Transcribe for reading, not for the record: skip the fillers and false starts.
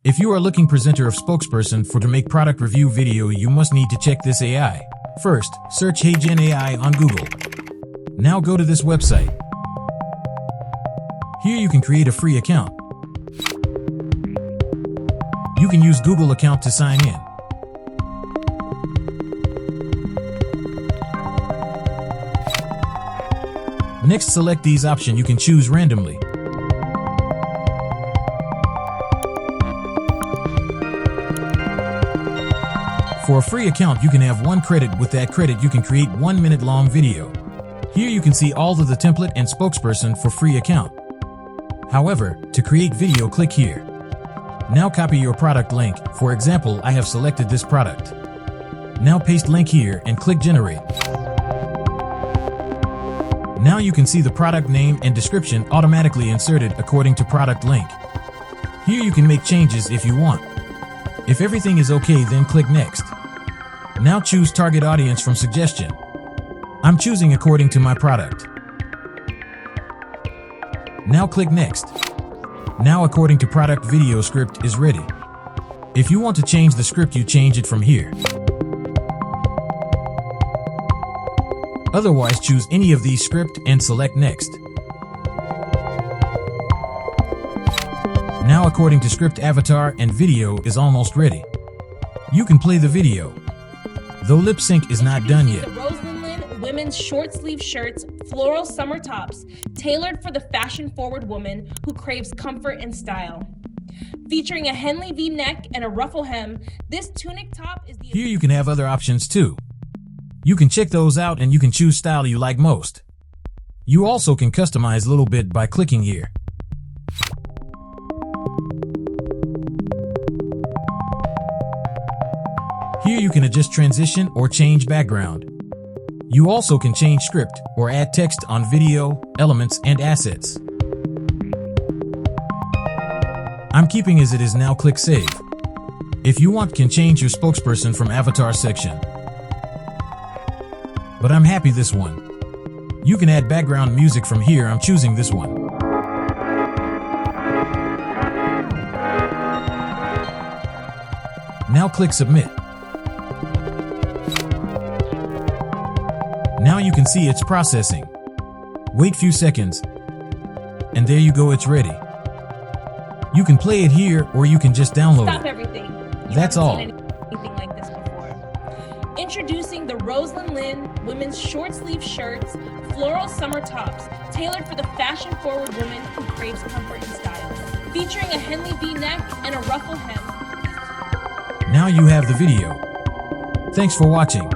If you are looking presenter of spokesperson for to make product review video, you must need to check this AI. First, search Heygen Ai on Google. Now go to this website. Here you can create a free account. You can use Google account to sign in. Next, select these options. You can choose randomly. For a free account, you can have 1 credit. With that credit, you can create 1-minute long video. Here you can see all of the template and spokesperson for free account. However, to create video, click here. Now copy your product link. For example, I have selected this product. Now paste link here and click generate. Now you can see the product name and description automatically inserted according to product link. Here you can make changes if you want. If everything is okay, then click next. Now choose target audience from suggestion. I'm choosing according to my product. Now click next. Now according to product, video script is ready. If you want to change the script, you change it from here. Otherwise, choose any of these script and select next. Now according to script, avatar and video is almost ready. You can play the video. Though lip sync is not done yet. Women's short sleeve shirts, floral summer tops, tailored for the fashion-forward woman who craves comfort and style. Featuring a Henley V-neck and a ruffle hem, this tunic top is the... Here you can have other options too. You can check those out and you can choose style you like most. You also can customize a little bit by clicking here. Here you can adjust transition or change background. You also can change script or add text on video, elements, and assets. I'm keeping as it is now. Click save. If you want, can change your spokesperson from avatar section. But I'm happy this one. You can add background music from here. I'm choosing this one. Now click submit. Now you can see it's processing. Wait few seconds. And there you go, it's ready. You can play it here or you can just download it. Stop everything. That's all. Anything like this before. Introducing the Roseland Lynn women's short sleeve shirts, floral summer tops, tailored for the fashion-forward woman who craves comfort and style. Featuring a Henley V-neck and a ruffle hem. Now you have the video. Thanks for watching.